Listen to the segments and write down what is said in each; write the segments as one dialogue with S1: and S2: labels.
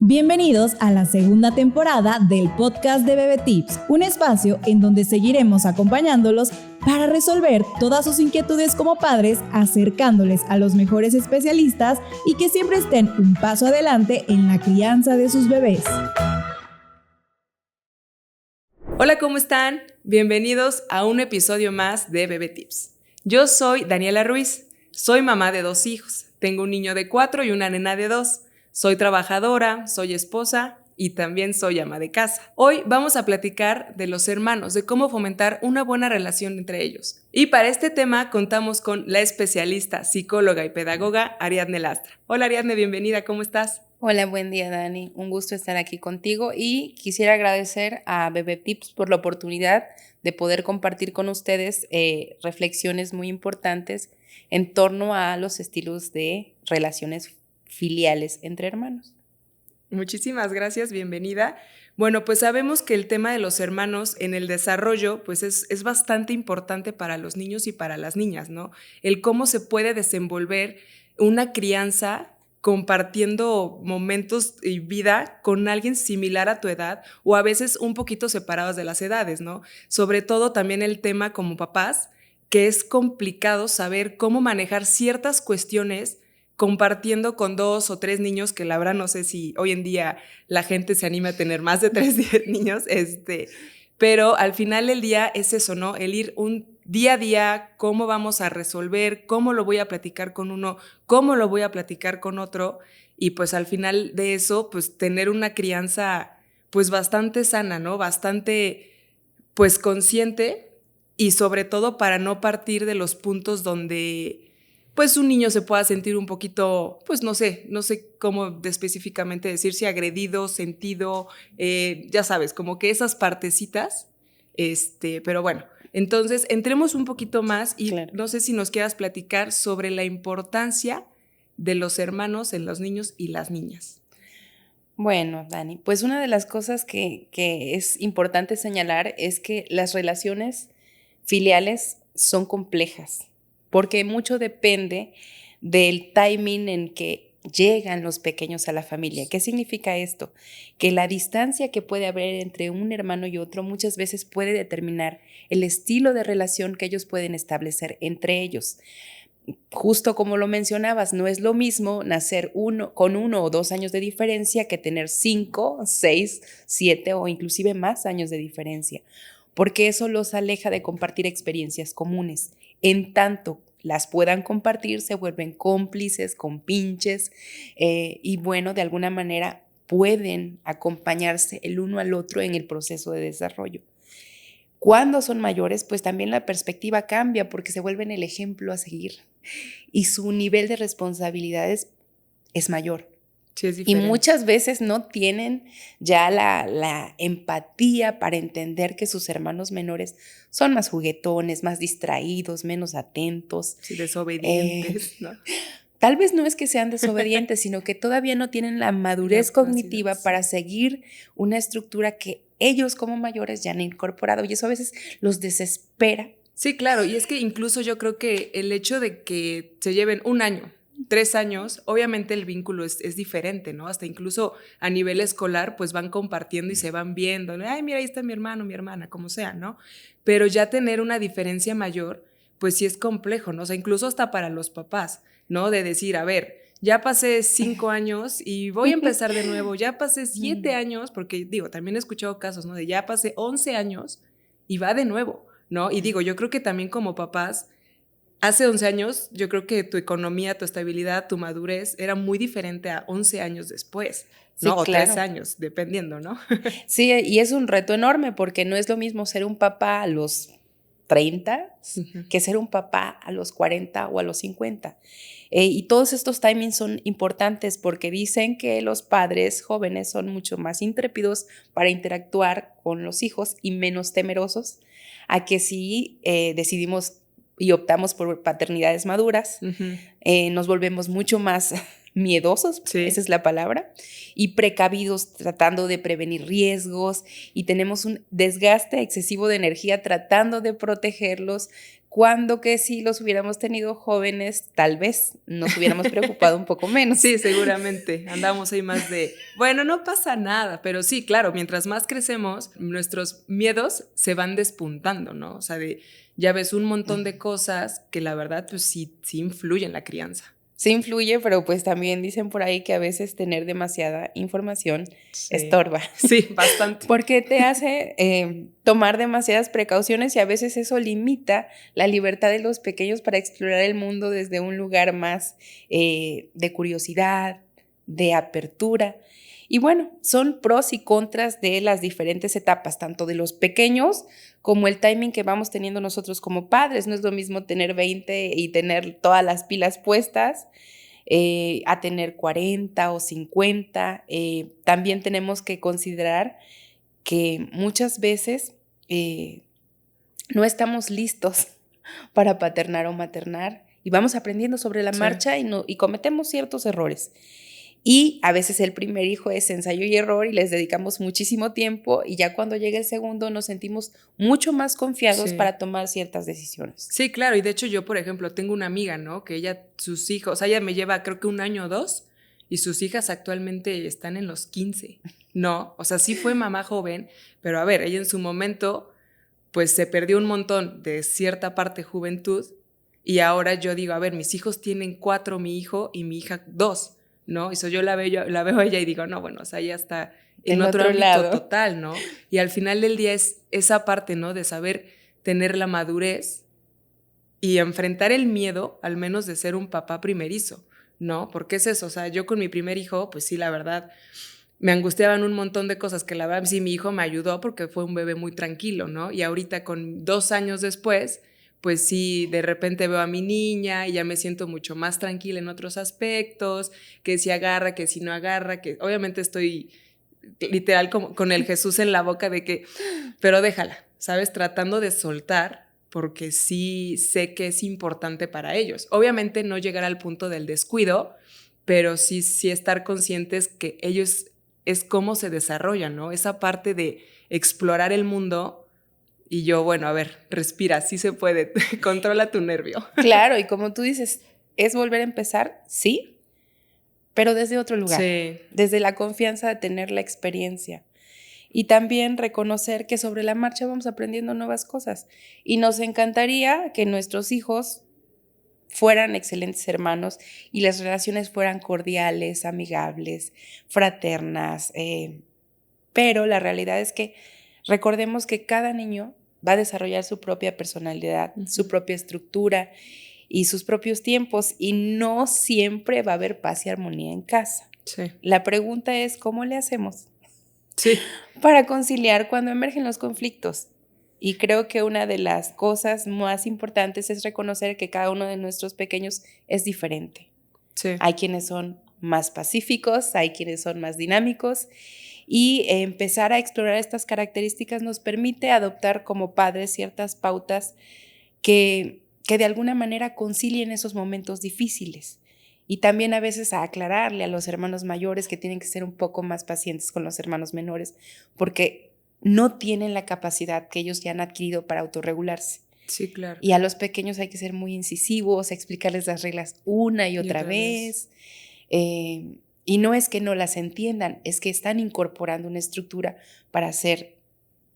S1: Bienvenidos a la segunda temporada del podcast de Bebé Tips, un espacio en donde seguiremos acompañándolos para resolver todas sus inquietudes como padres, acercándoles a los mejores especialistas y que siempre estén un paso adelante en la crianza de sus bebés.
S2: Hola, ¿cómo están? Bienvenidos a un episodio más de Bebé Tips. Yo soy Daniela Ruiz, soy mamá de 2 hijos, tengo un niño de 4 y una nena de 2. Soy trabajadora, soy esposa y también soy ama de casa. Hoy vamos a platicar de los hermanos, de cómo fomentar una buena relación entre ellos. Y para este tema contamos con la especialista, psicóloga y pedagoga Ariadne Lastra. Hola Ariadne, bienvenida, ¿cómo estás?
S3: Hola, buen día Dani, un gusto estar aquí contigo y quisiera agradecer a Bebé Tips por la oportunidad de poder compartir con ustedes reflexiones muy importantes en torno a los estilos de relaciones filiales entre hermanos.
S2: Muchísimas gracias, bienvenida. Bueno, pues sabemos que el tema de los hermanos en el desarrollo pues es bastante importante para los niños y para las niñas, ¿no? El cómo se puede desenvolver una crianza compartiendo momentos y vida con alguien similar a tu edad o a veces un poquito separados de las edades, ¿no? Sobre todo también el tema como papás, que es complicado saber cómo manejar ciertas cuestiones compartiendo con 2 o 3 niños, que la verdad no sé si hoy en día la gente se anima a tener más de 3 niños, pero al final del día es eso, ¿no? El ir un día a día, cómo vamos a resolver, cómo lo voy a platicar con uno, cómo lo voy a platicar con otro, y pues al final de eso, pues tener una crianza pues bastante sana, ¿no? Bastante pues consciente y sobre todo para no partir de los puntos donde pues un niño se pueda sentir un poquito, pues no sé cómo específicamente decir, si agredido, sentido, ya sabes, como que esas partecitas, pero bueno, entonces entremos un poquito más y claro. No sé si nos quieras platicar sobre la importancia de los hermanos en los niños y las niñas.
S3: Bueno, Dani, pues una de las cosas que es importante señalar es que las relaciones filiales son complejas, porque mucho depende del timing en que llegan los pequeños a la familia. ¿Qué significa esto? Que la distancia que puede haber entre un hermano y otro muchas veces puede determinar el estilo de relación que ellos pueden establecer entre ellos. Justo como lo mencionabas, no es lo mismo nacer con 1 o 2 años de diferencia que tener 5, 6, 7 o inclusive más años de diferencia, porque eso los aleja de compartir experiencias comunes. En tanto las puedan compartir, se vuelven cómplices, compinches, y bueno, de alguna manera pueden acompañarse el uno al otro en el proceso de desarrollo. Cuando son mayores, pues también la perspectiva cambia porque se vuelven el ejemplo a seguir y su nivel de responsabilidades es mayor.
S2: Sí, es
S3: diferente. Y muchas veces no tienen ya la empatía para entender que sus hermanos menores son más juguetones, más distraídos, menos atentos.
S2: Sí, desobedientes, ¿no?
S3: Tal vez no es que sean desobedientes, sino que todavía no tienen la madurez cognitiva para seguir una estructura que ellos como mayores ya han incorporado y eso a veces los desespera.
S2: Sí, claro, y es que incluso yo creo que el hecho de que se lleven 1 año, 3 años, obviamente el vínculo es diferente, ¿no? Hasta incluso a nivel escolar, pues van compartiendo y se van viendo, ¿no? Ay, mira, ahí está mi hermano, mi hermana, como sea, ¿no? Pero ya tener una diferencia mayor, pues sí es complejo, ¿no? O sea, incluso hasta para los papás, ¿no? De decir, a ver, ya pasé 5 años y voy a empezar de nuevo, ya pasé 7 años, porque digo, también he escuchado casos, ¿no? De ya pasé 11 años y va de nuevo, ¿no? Y digo, yo creo que también como papás, hace 11 años, yo creo que tu economía, tu estabilidad, tu madurez era muy diferente a 11 años después, ¿no? Sí, claro. O 3 años, dependiendo, ¿no?
S3: Sí, y es un reto enorme porque no es lo mismo ser un papá a los 30 que ser un papá a los 40 o a los 50. Y todos estos timings son importantes porque dicen que los padres jóvenes son mucho más intrépidos para interactuar con los hijos y menos temerosos a que si decidimos y optamos por paternidades maduras, nos volvemos mucho más miedosos, sí. Esa es la palabra, y precavidos tratando de prevenir riesgos y tenemos un desgaste excesivo de energía tratando de protegerlos cuando que si los hubiéramos tenido jóvenes, tal vez nos hubiéramos preocupado un poco menos.
S2: Sí, seguramente. Andamos ahí más de, bueno, no pasa nada, pero sí, claro, mientras más crecemos, nuestros miedos se van despuntando, ¿no? O sea, ya ves un montón de cosas que la verdad, pues sí influyen en la crianza.
S3: Sí influye, pero pues también dicen por ahí que a veces tener demasiada información
S2: Sí.
S3: estorba.
S2: Sí, bastante.
S3: Porque te hace tomar demasiadas precauciones y a veces eso limita la libertad de los pequeños para explorar el mundo desde un lugar más de curiosidad, de apertura. Y bueno, son pros y contras de las diferentes etapas, tanto de los pequeños como el timing que vamos teniendo nosotros como padres. No es lo mismo tener 20 y tener todas las pilas puestas a tener 40 o 50. También tenemos que considerar que muchas veces no estamos listos para paternar o maternar y vamos aprendiendo sobre la marcha y cometemos ciertos errores. Y a veces el primer hijo es ensayo y error y les dedicamos muchísimo tiempo y ya cuando llega el segundo nos sentimos mucho más confiados para tomar ciertas decisiones.
S2: Sí, claro, y de hecho yo, por ejemplo, tengo una amiga, ¿no? Que sus hijos, o sea, ella me lleva creo que 1 año o 2 y sus hijas actualmente están en los 15, ¿no? O sea, sí fue mamá joven, pero a ver, ella en su momento pues se perdió un montón de cierta parte juventud y ahora yo digo, a ver, mis hijos tienen 4, mi hijo y mi hija 2, ¿no? Eso yo la veo a ella y digo, no, bueno, o sea, ya está en otro ámbito lado. Total, ¿no? Y al final del día es esa parte, ¿no? De saber tener la madurez y enfrentar el miedo, al menos de ser un papá primerizo, ¿no? Porque es eso, o sea, yo con mi primer hijo, pues sí, la verdad, me angustiaban un montón de cosas que la verdad, sí, mi hijo me ayudó porque fue un bebé muy tranquilo, ¿no? Y ahorita con 2 años después, pues sí, de repente veo a mi niña y ya me siento mucho más tranquila en otros aspectos, que si agarra, que si no agarra, que obviamente estoy literal como con el Jesús en la boca de que, pero déjala, ¿sabes? Tratando de soltar porque sí sé que es importante para ellos. Obviamente no llegar al punto del descuido, pero sí estar conscientes que ellos es cómo se desarrollan, ¿no? Esa parte de explorar el mundo. Y yo, bueno, a ver, respira, sí se puede, controla tu nervio.
S3: Claro, y como tú dices, ¿es volver a empezar? Sí, pero desde otro lugar, desde la confianza de tener la experiencia. Y también reconocer que sobre la marcha vamos aprendiendo nuevas cosas. Y nos encantaría que nuestros hijos fueran excelentes hermanos y las relaciones fueran cordiales, amigables, fraternas. Pero la realidad es que recordemos que cada niño va a desarrollar su propia personalidad, su propia estructura y sus propios tiempos y no siempre va a haber paz y armonía en casa.
S2: Sí.
S3: La pregunta es, ¿cómo le hacemos
S2: para
S3: conciliar cuando emergen los conflictos? Y creo que una de las cosas más importantes es reconocer que cada uno de nuestros pequeños es diferente.
S2: Sí.
S3: Hay quienes son más pacíficos, hay quienes son más dinámicos y empezar a explorar estas características nos permite adoptar como padres ciertas pautas que de alguna manera concilien esos momentos difíciles. Y también a veces a aclararle a los hermanos mayores que tienen que ser un poco más pacientes con los hermanos menores, porque no tienen la capacidad que ellos ya han adquirido para autorregularse.
S2: Sí, claro.
S3: Y a los pequeños hay que ser muy incisivos, explicarles las reglas una y otra vez. Y no es que no las entiendan, es que están incorporando una estructura para ser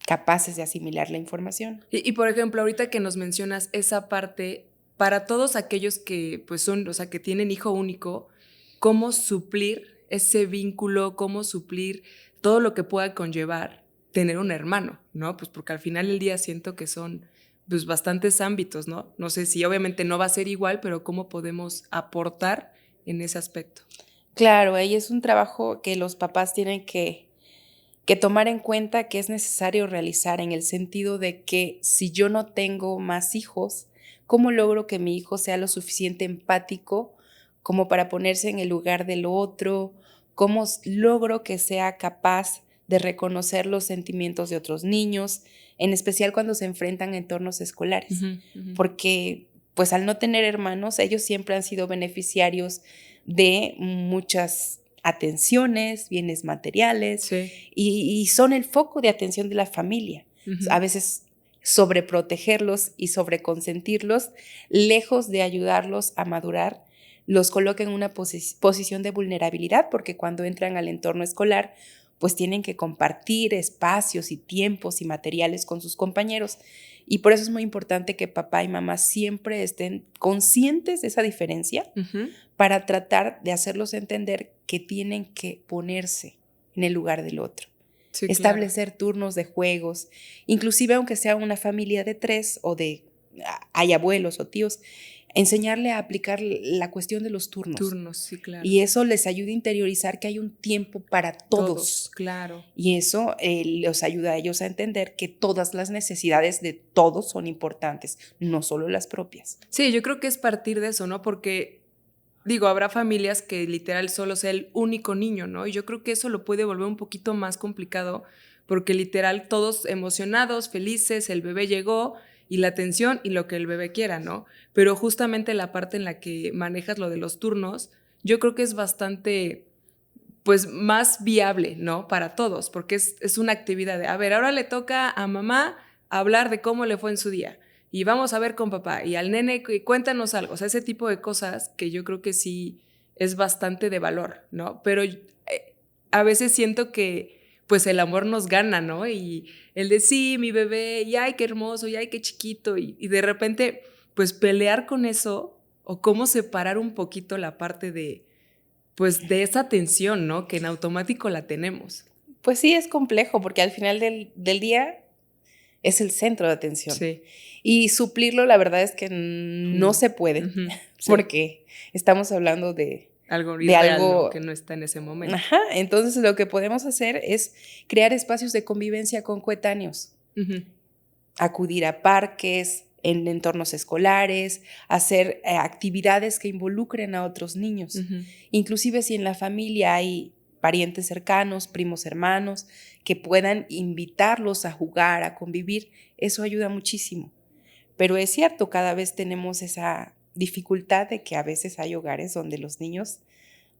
S3: capaces de asimilar la información.
S2: Y por ejemplo, ahorita que nos mencionas esa parte, para todos aquellos que pues son, o sea, que tienen hijo único, ¿cómo suplir ese vínculo? ¿Cómo suplir todo lo que pueda conllevar tener un hermano, ¿no? Pues porque al final del día siento que son pues bastantes ámbitos, ¿no? No sé si obviamente no va a ser igual, pero ¿cómo podemos aportar en ese aspecto?
S3: Claro, ahí es un trabajo que los papás tienen que tomar en cuenta que es necesario realizar en el sentido de que si yo no tengo más hijos, ¿cómo logro que mi hijo sea lo suficiente empático como para ponerse en el lugar del otro? ¿Cómo logro que sea capaz de reconocer los sentimientos de otros niños, en especial cuando se enfrentan a entornos escolares? Porque pues al no tener hermanos, ellos siempre han sido beneficiarios de muchas atenciones, bienes materiales, y son el foco de atención de la familia. A veces sobreprotegerlos y sobreconsentirlos, lejos de ayudarlos a madurar, los coloca en una posición de vulnerabilidad, porque cuando entran al entorno escolar, pues tienen que compartir espacios y tiempos y materiales con sus compañeros. Y por eso es muy importante que papá y mamá siempre estén conscientes de esa diferencia para tratar de hacerlos entender que tienen que ponerse en el lugar del otro. Sí, establecer turnos de juegos, inclusive aunque sea una familia de 3 o hay abuelos o tíos, enseñarle a aplicar la cuestión de los turnos.
S2: Turnos, sí, claro.
S3: Y eso les ayuda a interiorizar que hay un tiempo para todos.
S2: Claro.
S3: Y eso los ayuda a ellos a entender que todas las necesidades de todos son importantes, no solo las propias.
S2: Sí, yo creo que es partir de eso, ¿no? Porque, digo, habrá familias que literal solo sea el único niño, ¿no? Y yo creo que eso lo puede volver un poquito más complicado porque literal todos emocionados, felices, el bebé llegó y la atención y lo que el bebé quiera, ¿no? Pero justamente la parte en la que manejas lo de los turnos, yo creo que es bastante, pues, más viable, ¿no? Para todos, porque es una actividad de, a ver, ahora le toca a mamá hablar de cómo le fue en su día y vamos a ver con papá y al nene cuéntanos algo, o sea, ese tipo de cosas que yo creo que sí es bastante de valor, ¿no? Pero a veces siento que pues el amor nos gana, ¿no? Y el de sí, mi bebé, y ay, qué hermoso, y ay, qué chiquito, y de repente, pues pelear con eso, o cómo separar un poquito la parte de, pues de esa tensión, ¿no? Que en automático la tenemos.
S3: Pues sí, es complejo, porque al final del día es el centro de atención.
S2: Sí.
S3: Y suplirlo, la verdad es que no se puede, sí. Porque estamos hablando de
S2: algo irreal, ¿no? Que no está en ese momento.
S3: Ajá, entonces lo que podemos hacer es crear espacios de convivencia con coetáneos, acudir a parques, en entornos escolares, hacer actividades que involucren a otros niños. Inclusive si en la familia hay parientes cercanos, primos hermanos, que puedan invitarlos a jugar, a convivir, eso ayuda muchísimo. Pero es cierto, cada vez tenemos esa dificultad de que a veces hay hogares donde los niños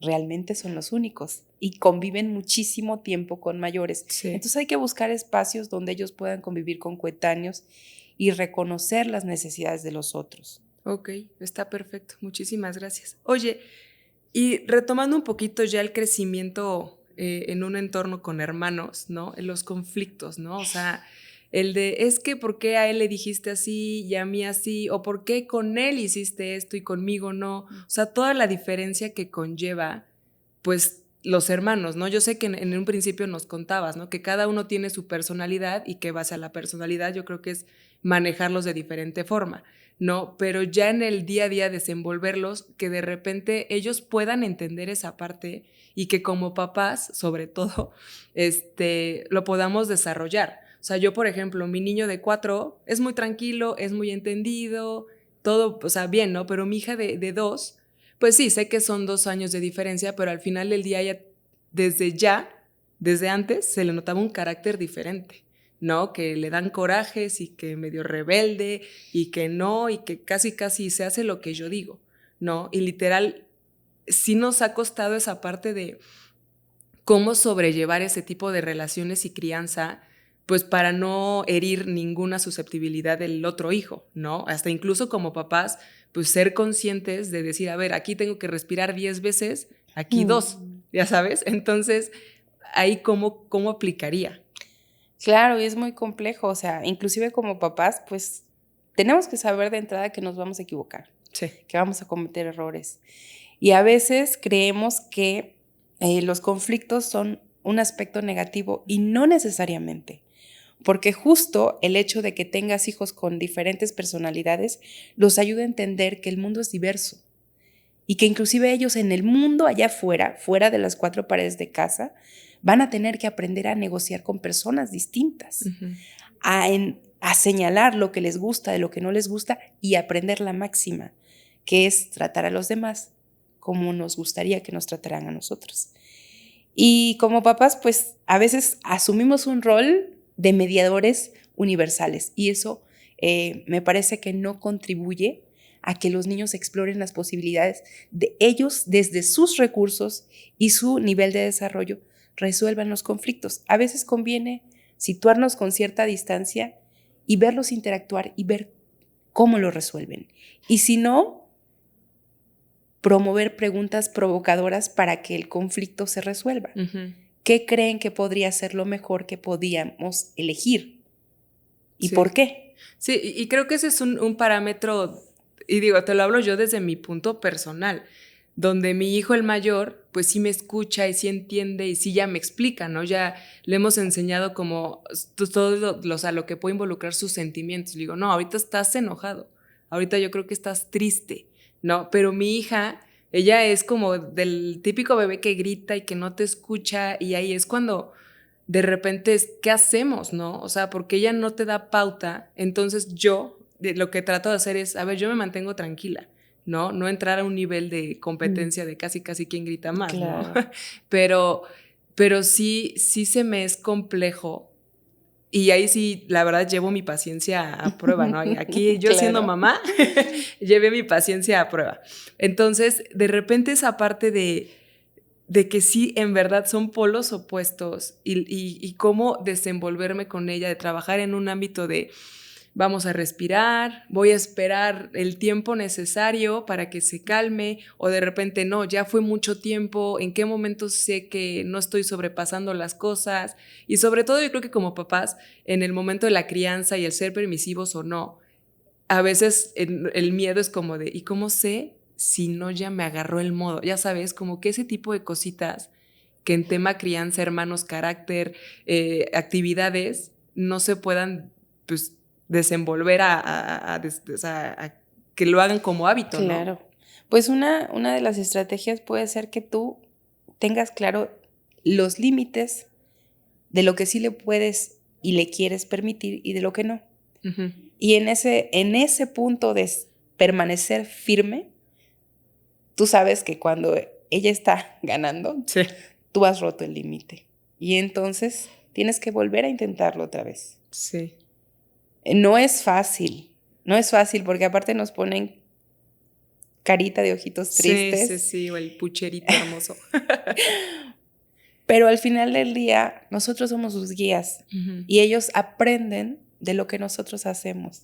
S3: realmente son los únicos y conviven muchísimo tiempo con mayores. Sí. Entonces hay que buscar espacios donde ellos puedan convivir con coetáneos y reconocer las necesidades de los otros.
S2: Ok, está perfecto. Muchísimas gracias. Oye, y retomando un poquito ya el crecimiento en un entorno con hermanos, ¿no? En los conflictos, ¿no? O sea, el de, es que ¿por qué a él le dijiste así y a mí así? ¿O por qué con él hiciste esto y conmigo no? O sea, toda la diferencia que conlleva, pues, los hermanos, ¿no? Yo sé que en un principio nos contabas, ¿no? Que cada uno tiene su personalidad y que base a la personalidad yo creo que es manejarlos de diferente forma, ¿no? Pero ya en el día a día desenvolverlos, que de repente ellos puedan entender esa parte y que como papás, sobre todo, lo podamos desarrollar. O sea, yo, por ejemplo, mi niño de 4 es muy tranquilo, es muy entendido, todo, o sea, bien, ¿no? Pero mi hija de 2, pues sí, sé que son 2 años de diferencia, pero al final del día desde antes, se le notaba un carácter diferente, ¿no? Que le dan corajes y que medio rebelde y que no, y que casi se hace lo que yo digo, ¿no? Y literal, sí nos ha costado esa parte de cómo sobrellevar ese tipo de relaciones y crianza, pues para no herir ninguna susceptibilidad del otro hijo, ¿no? Hasta incluso como papás, pues ser conscientes de decir, a ver, aquí tengo que respirar 10 veces, aquí 2, ya sabes. Entonces, ahí ¿cómo aplicaría?
S3: Claro, y es muy complejo, o sea, inclusive como papás, pues tenemos que saber de entrada que nos vamos a equivocar,
S2: sí,
S3: que vamos a cometer errores. Y a veces creemos que los conflictos son un aspecto negativo y no necesariamente. Porque justo el hecho de que tengas hijos con diferentes personalidades los ayuda a entender que el mundo es diverso y que inclusive ellos en el mundo allá afuera, fuera de las 4 paredes de casa, van a tener que aprender a negociar con personas distintas, a señalar lo que les gusta de lo que no les gusta y aprender la máxima, que es tratar a los demás como nos gustaría que nos trataran a nosotros. Y como papás, pues a veces asumimos un rol de mediadores universales y eso me parece que no contribuye a que los niños exploren las posibilidades de ellos desde sus recursos y su nivel de desarrollo resuelvan los conflictos. A veces conviene situarnos con cierta distancia y verlos interactuar y ver cómo lo resuelven. Y si no, promover preguntas provocadoras para que el conflicto se resuelva.
S2: Uh-huh.
S3: ¿Qué creen que podría ser lo mejor que podíamos elegir? ¿Y
S2: Sí.
S3: por qué?
S2: Sí, y creo que ese es un parámetro, y digo, te lo hablo yo desde mi punto personal, donde mi hijo el mayor, pues sí me escucha y sí entiende y sí ya me explica, ¿no? Ya le hemos enseñado como todo lo que puede involucrar sus sentimientos. Le digo, no, ahorita estás enojado, ahorita yo creo que estás triste, ¿no? Pero mi hija, ella es como del típico bebé que grita y que no te escucha, y ahí es cuando de repente ¿qué hacemos, no? O sea, porque ella no te da pauta, entonces yo lo que trato de hacer es, a ver, yo me mantengo tranquila, ¿no? No entrar a un nivel de competencia de casi quién grita más,
S3: Claro.
S2: ¿no? Pero sí se me es complejo, y ahí sí, la verdad, llevo mi paciencia a prueba, ¿no? Y aquí yo siendo mamá, llevé mi paciencia a prueba. Entonces, de repente esa parte de que sí, en verdad son polos opuestos, y cómo desenvolverme con ella, de trabajar en un ámbito de vamos a respirar, voy a esperar el tiempo necesario para que se calme, o de repente no, ya fue mucho tiempo, en qué momento sé que no estoy sobrepasando las cosas, y sobre todo yo creo que como papás, en el momento de la crianza y el ser permisivos o no, a veces el miedo es como de, ¿y cómo sé si no ya me agarró el modo? Ya sabes, como que ese tipo de cositas que en tema crianza, hermanos, carácter, actividades, no se puedan, pues, desenvolver a que lo hagan como hábito, ¿no?
S3: Claro. Pues una de las estrategias puede ser que tú tengas claro los límites de lo que sí le puedes y le quieres permitir y de lo que no.
S2: Uh-huh.
S3: Y en ese punto de permanecer firme, tú sabes que cuando ella está ganando,
S2: Sí.
S3: tú has roto el límite. Y entonces tienes que volver a intentarlo otra vez.
S2: Sí.
S3: No es fácil porque aparte nos ponen carita de ojitos tristes.
S2: Sí, o el pucherito hermoso.
S3: Pero al final del día, nosotros somos sus guías,
S2: Uh-huh.
S3: y ellos aprenden de lo que nosotros hacemos.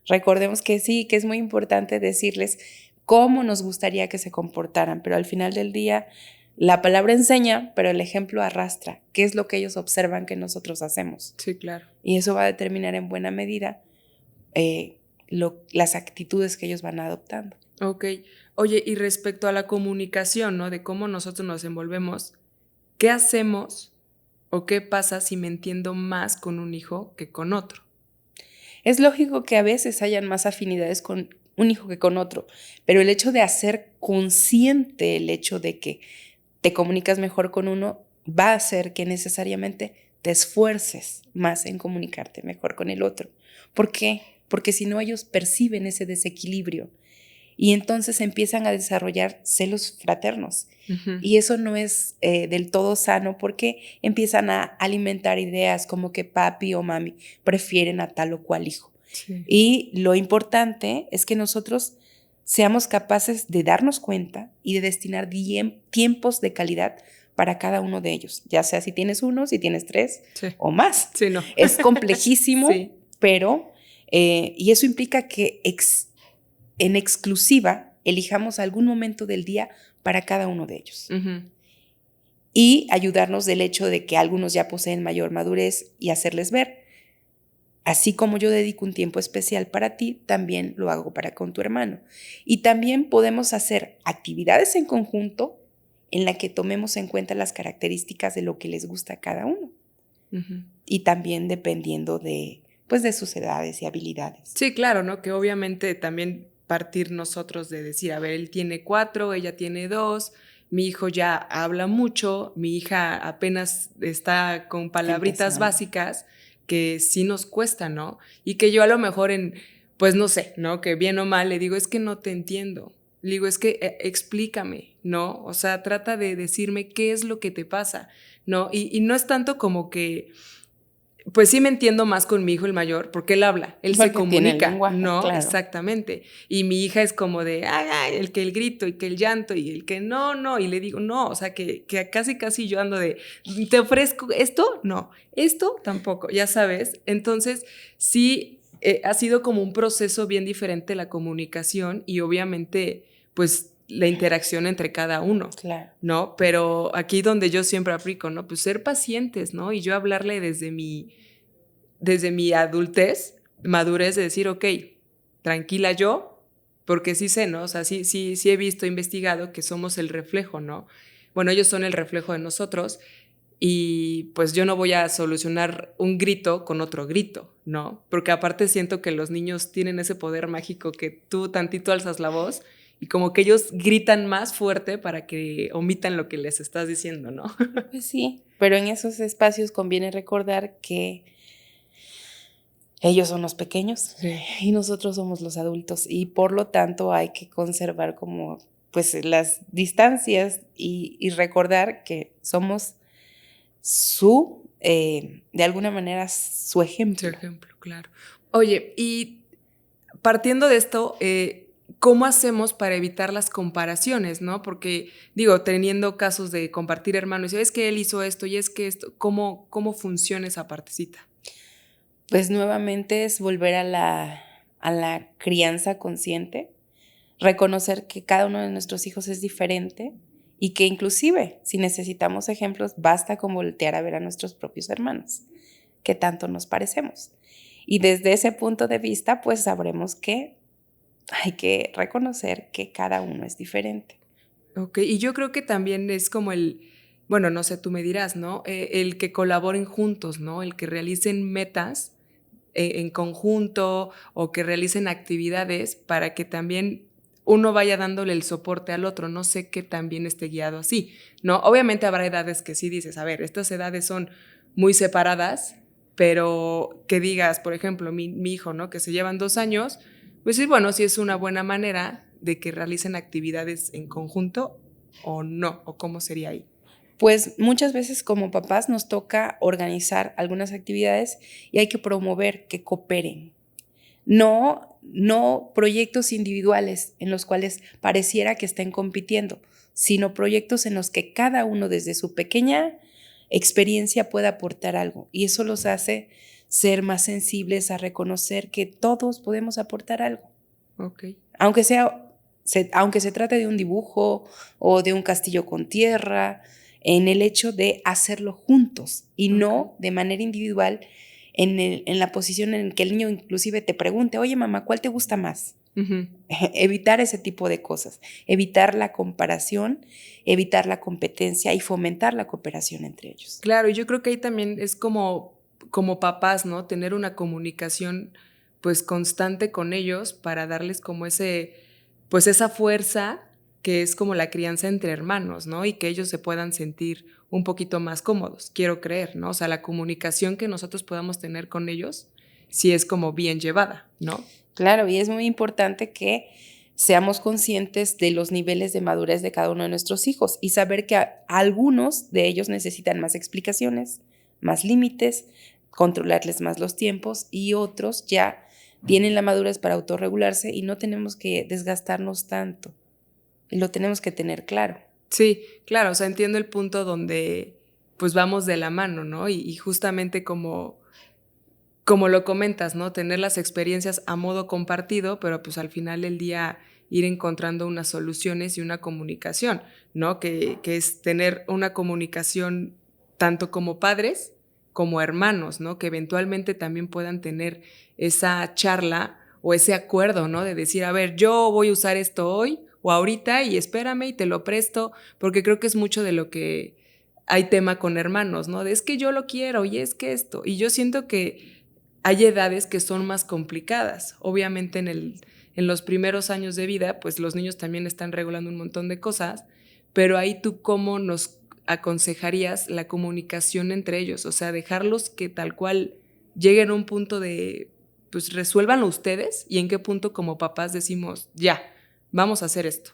S3: Recordemos que sí, que es muy importante decirles cómo nos gustaría que se comportaran, pero al final del día, la palabra enseña, pero el ejemplo arrastra. ¿Qué es lo que ellos observan que nosotros hacemos?
S2: Sí, claro.
S3: Y eso va a determinar en buena medida las actitudes que ellos van adoptando.
S2: Ok. Oye, y respecto a la comunicación, ¿no? De cómo nosotros nos envolvemos, ¿qué hacemos o qué pasa si me entiendo más con un hijo que con otro?
S3: Es lógico que a veces hayan más afinidades con un hijo que con otro, pero el hecho de hacer consciente el hecho de que te comunicas mejor con uno va a hacer que necesariamente te esfuerces más en comunicarte mejor con el otro. ¿Por qué? Porque si no, ellos perciben ese desequilibrio y entonces empiezan a desarrollar celos fraternos.
S2: Uh-huh.
S3: Y eso no es del todo sano, porque empiezan a alimentar ideas como que papi o mami prefieren a tal o cual hijo.
S2: Sí.
S3: Y lo importante es que nosotros seamos capaces de darnos cuenta y de destinar tiempos de calidad para cada uno de ellos, ya sea si tienes uno, si tienes tres,
S2: Sí.
S3: o más.
S2: Sí, no.
S3: Es complejísimo,
S2: Sí.
S3: pero y eso implica que en exclusiva elijamos algún momento del día para cada uno de ellos.
S2: Uh-huh.
S3: Y ayudarnos del hecho de que algunos ya poseen mayor madurez y hacerles ver, así como yo dedico un tiempo especial para ti, también lo hago para con tu hermano. Y también podemos hacer actividades en conjunto en la que tomemos en cuenta las características de lo que les gusta a cada uno.
S2: Uh-huh.
S3: Y también dependiendo de sus edades y habilidades.
S2: Sí, claro, ¿no? Que obviamente también partir nosotros de decir, a ver, él tiene 4, ella tiene 2, mi hijo ya habla mucho, mi hija apenas está con palabritas
S3: Empezando.
S2: básicas que sí nos cuesta, ¿no? Y que yo a lo mejor pues no sé, ¿no? Que bien o mal le digo, es que no te entiendo. Le digo, es que explícame, ¿no? O sea, trata de decirme qué es lo que te pasa, ¿no? Y no es tanto como que, pues sí me entiendo más con mi hijo el mayor, porque él habla, él
S3: Porque
S2: se comunica,
S3: tiene el lenguaje,
S2: ¿no?
S3: claro.
S2: Exactamente. Y mi hija es como de, el grito y que el llanto y el que no, y le digo, no, o sea, que casi yo ando de, ¿te ofrezco esto? No, esto tampoco, ya sabes. Entonces, sí, ha sido como un proceso bien diferente la comunicación y obviamente pues la interacción entre cada uno,
S3: Claro.
S2: ¿no? Pero aquí donde yo siempre aplico, ¿no? Pues ser pacientes, ¿no? Y yo hablarle desde mi adultez, madurez, de decir, ok, tranquila yo, porque sí sé, ¿no? O sea, sí he visto, investigado que somos el reflejo, ¿no? Bueno, ellos son el reflejo de nosotros y pues yo no voy a solucionar un grito con otro grito, ¿no? Porque aparte siento que los niños tienen ese poder mágico que tú tantito alzas la voz y como que ellos gritan más fuerte para que omitan lo que les estás diciendo, ¿no?
S3: Pues sí, pero en esos espacios conviene recordar que ellos son los pequeños y nosotros somos los adultos y por lo tanto hay que conservar como pues las distancias y recordar que somos de alguna manera su ejemplo.
S2: Su ejemplo, claro. Oye, y partiendo de esto, ¿cómo hacemos para evitar las comparaciones, no? Porque, digo, teniendo casos de compartir hermanos, es que él hizo esto y es que esto, ¿cómo funciona esa partecita?
S3: Pues nuevamente es volver a la crianza consciente, reconocer que cada uno de nuestros hijos es diferente y que inclusive si necesitamos ejemplos, basta con voltear a ver a nuestros propios hermanos, que tanto nos parecemos. Y desde ese punto de vista, pues sabremos que hay que reconocer que cada uno es diferente.
S2: Ok, y yo creo que también es como bueno, no sé, tú me dirás, ¿no? El que colaboren juntos, ¿no? El que realicen metas en conjunto o que realicen actividades para que también uno vaya dándole el soporte al otro. No sé qué también esté guiado así, ¿no? Obviamente habrá edades que sí dices, a ver, estas edades son muy separadas, pero que digas, por ejemplo, mi hijo, ¿no? Que se llevan 2 años, pues sí, bueno, sí es una buena manera de que realicen actividades en conjunto o no, o cómo sería ahí.
S3: Pues muchas veces como papás nos toca organizar algunas actividades y hay que promover que cooperen. No proyectos individuales en los cuales pareciera que estén compitiendo, sino proyectos en los que cada uno desde su pequeña experiencia pueda aportar algo. Y eso los hace ser más sensibles a reconocer que todos podemos aportar algo.
S2: Okay.
S3: Aunque se trate de un dibujo o de un castillo con tierra, en el hecho de hacerlo juntos y no de manera individual en la posición en que el niño inclusive te pregunte, oye mamá, ¿cuál te gusta más? Uh-huh. Evitar ese tipo de cosas, evitar la comparación, evitar la competencia y fomentar la cooperación entre ellos.
S2: Claro, yo creo que ahí también es como papás, ¿no? Tener una comunicación pues constante con ellos para darles como esa fuerza que es como la crianza entre hermanos, ¿no? Y que ellos se puedan sentir un poquito más cómodos, quiero creer, ¿no? O sea, la comunicación que nosotros podamos tener con ellos sí es como bien llevada, ¿no?
S3: Claro, y es muy importante que seamos conscientes de los niveles de madurez de cada uno de nuestros hijos y saber que algunos de ellos necesitan más explicaciones, más límites, controlarles más los tiempos y otros ya tienen la madurez para autorregularse y no tenemos que desgastarnos tanto. Y lo tenemos que tener claro.
S2: Sí, claro, o sea, entiendo el punto donde pues vamos de la mano, ¿no? Y justamente como lo comentas, ¿no? Tener las experiencias a modo compartido, pero pues al final del día ir encontrando unas soluciones y una comunicación, ¿no? Que es tener una comunicación tanto como padres como hermanos, ¿no? Que eventualmente también puedan tener esa charla o ese acuerdo, ¿no? De decir, a ver, yo voy a usar esto hoy o ahorita y espérame y te lo presto, porque creo que es mucho de lo que hay tema con hermanos, ¿no? De es que yo lo quiero y es que esto. Y yo siento que hay edades que son más complicadas. Obviamente en los primeros años de vida, pues los niños también están regulando un montón de cosas, pero ahí tú cómo nos aconsejarías la comunicación entre ellos, o sea, dejarlos que tal cual lleguen a un punto de, pues resuélvanlo ustedes y en qué punto como papás decimos, ya, vamos a hacer esto.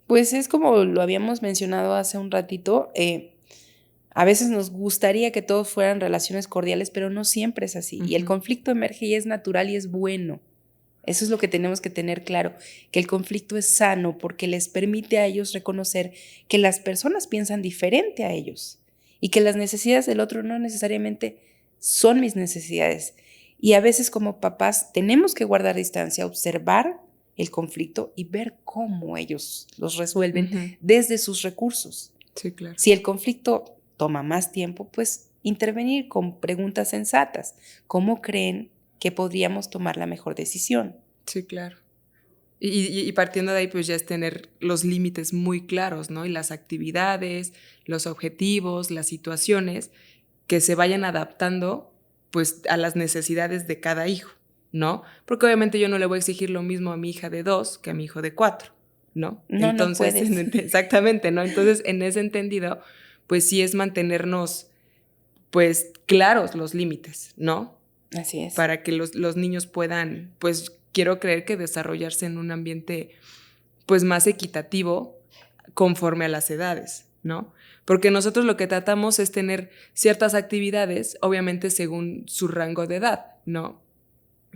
S3: Pues es como lo habíamos mencionado hace un ratito, a veces nos gustaría que todos fueran relaciones cordiales, pero no siempre es así. Uh-huh. Y el conflicto emerge y es natural y es bueno. Eso es lo que tenemos que tener claro, que el conflicto es sano porque les permite a ellos reconocer que las personas piensan diferente a ellos y que las necesidades del otro no necesariamente son mis necesidades. Y a veces como papás tenemos que guardar distancia, observar el conflicto y ver cómo ellos los resuelven desde sus recursos.
S2: Sí, claro.
S3: Si el conflicto toma más tiempo, pues intervenir con preguntas sensatas. ¿Cómo creen que podríamos tomar la mejor decisión?
S2: Sí, claro. Y partiendo de ahí, pues ya es tener los límites muy claros, ¿no? Y las actividades, los objetivos, las situaciones que se vayan adaptando, pues, a las necesidades de cada hijo, ¿no? Porque obviamente yo no le voy a exigir lo mismo a mi hija de 2 que a mi hijo de 4, ¿no?
S3: No,
S2: Entonces,
S3: no puedes.
S2: exactamente, ¿no? Entonces, en ese entendido, pues sí es mantenernos, pues, claros los límites, ¿no?
S3: Así es.
S2: Para que los niños puedan, pues, quiero creer que desarrollarse en un ambiente, pues, más equitativo conforme a las edades, ¿no? Porque nosotros lo que tratamos es tener ciertas actividades, obviamente según su rango de edad, ¿no?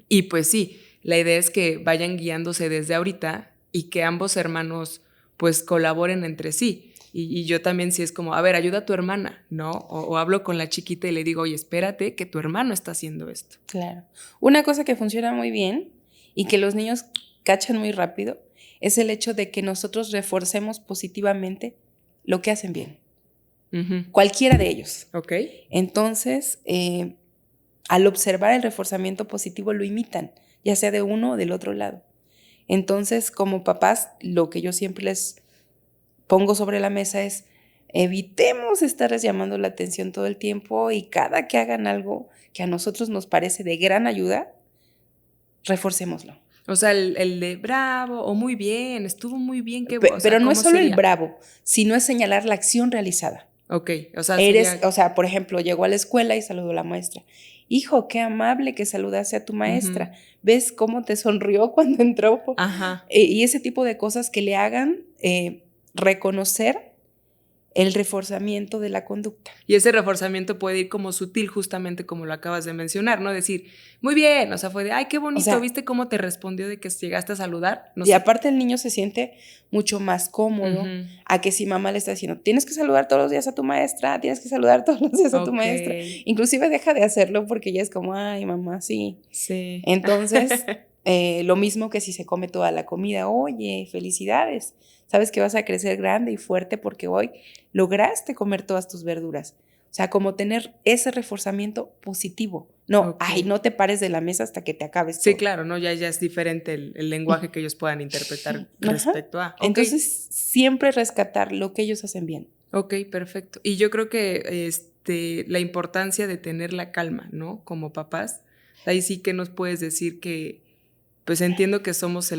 S2: Y pues sí, la idea es que vayan guiándose desde ahorita y que ambos hermanos, pues, colaboren entre sí. Y yo también sí es como, a ver, ayuda a tu hermana, ¿no? O hablo con la chiquita y le digo, oye, espérate que tu hermano está haciendo esto.
S3: Claro. Una cosa que funciona muy bien y que los niños cachan muy rápido es el hecho de que nosotros reforcemos positivamente lo que hacen bien. Cualquiera de ellos.
S2: Ok.
S3: Entonces, al observar el reforzamiento positivo lo imitan, ya sea de uno o del otro lado. Entonces, como papás, lo que yo siempre les pongo sobre la mesa es evitemos estarles llamando la atención todo el tiempo y cada que hagan algo que a nosotros nos parece de gran ayuda, reforcémoslo.
S2: O sea, el de bravo o muy bien, estuvo muy bien.
S3: Pero no es solo el bravo, sino es señalar la acción realizada.
S2: Ok, o sea,
S3: O sea, por ejemplo, llegó a la escuela y saludó a la maestra. Hijo, qué amable que saludaste a tu maestra. ¿Ves cómo te sonrió cuando entró?
S2: Ajá.
S3: Y ese tipo de cosas que le hagan reconocer el reforzamiento de la conducta.
S2: Y ese reforzamiento puede ir como sutil, justamente como lo acabas de mencionar, ¿no? Decir, muy bien, o sea, fue de, ay, qué bonito, o sea, ¿viste cómo te respondió de que llegaste a saludar? No
S3: y sé. Aparte el niño se siente mucho más cómodo a que si mamá le está diciendo, tienes que saludar todos los días a tu maestra, tienes que saludar todos los días a tu maestra. Inclusive deja de hacerlo porque ya es como, ay, mamá, sí.
S2: Sí.
S3: Entonces, lo mismo que si se come toda la comida, oye, felicidades. Sabes que vas a crecer grande y fuerte porque hoy lograste comer todas tus verduras. O sea, como tener ese reforzamiento positivo. No, ay, no te pares de la mesa hasta que te acabes todo.
S2: Sí, claro, ¿no? Ya es diferente el lenguaje que ellos puedan interpretar respecto a.
S3: Entonces, siempre rescatar lo que ellos hacen bien.
S2: Ok, perfecto. Y yo creo que la importancia de tener la calma, ¿no? Como papás, ahí sí que nos puedes decir que, pues entiendo que somos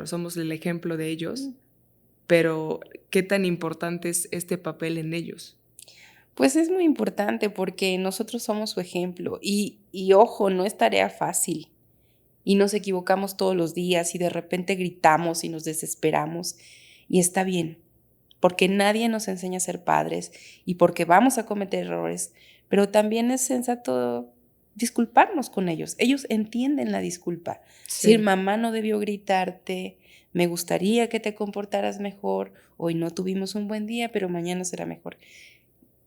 S2: somos el ejemplo de ellos, pero ¿qué tan importante es este papel en ellos?
S3: Pues es muy importante porque nosotros somos su ejemplo y ojo, no es tarea fácil y nos equivocamos todos los días y de repente gritamos y nos desesperamos y está bien, porque nadie nos enseña a ser padres y porque vamos a cometer errores, pero también es sensato disculparnos con ellos. Ellos entienden la disculpa. Sí. Decir, mamá no debió gritarte, me gustaría que te comportaras mejor, hoy no tuvimos un buen día, pero mañana será mejor.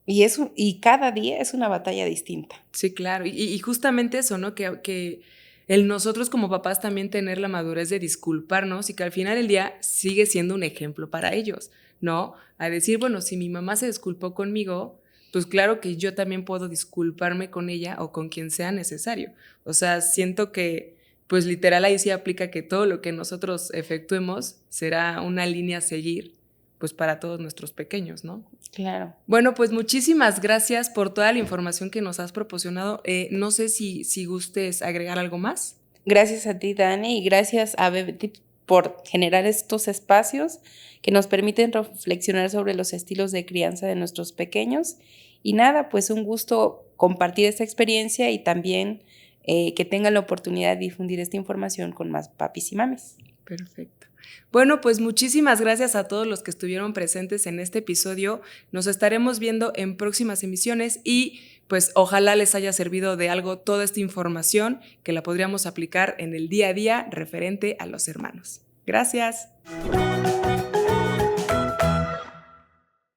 S3: Y cada día es una batalla distinta.
S2: Sí, claro. Y justamente eso, ¿no? Que nosotros como papás también tener la madurez de disculparnos y que al final del día sigue siendo un ejemplo para ellos, ¿no? A decir, bueno, si mi mamá se disculpó conmigo, pues claro que yo también puedo disculparme con ella o con quien sea necesario. O sea, siento que pues literal ahí sí aplica que todo lo que nosotros efectuemos será una línea a seguir, pues para todos nuestros pequeños, ¿no?
S3: Claro.
S2: Bueno, pues muchísimas gracias por toda la información que nos has proporcionado. No sé si gustes agregar algo más.
S3: Gracias a ti, Dani, y gracias a BebeTips por generar estos espacios que nos permiten reflexionar sobre los estilos de crianza de nuestros pequeños. Y nada, pues un gusto compartir esta experiencia y también que tengan la oportunidad de difundir esta información con más papis y mamis.
S2: Perfecto. Bueno, pues muchísimas gracias a todos los que estuvieron presentes en este episodio. Nos estaremos viendo en próximas emisiones y pues ojalá les haya servido de algo toda esta información que la podríamos aplicar en el día a día referente a los hermanos. Gracias.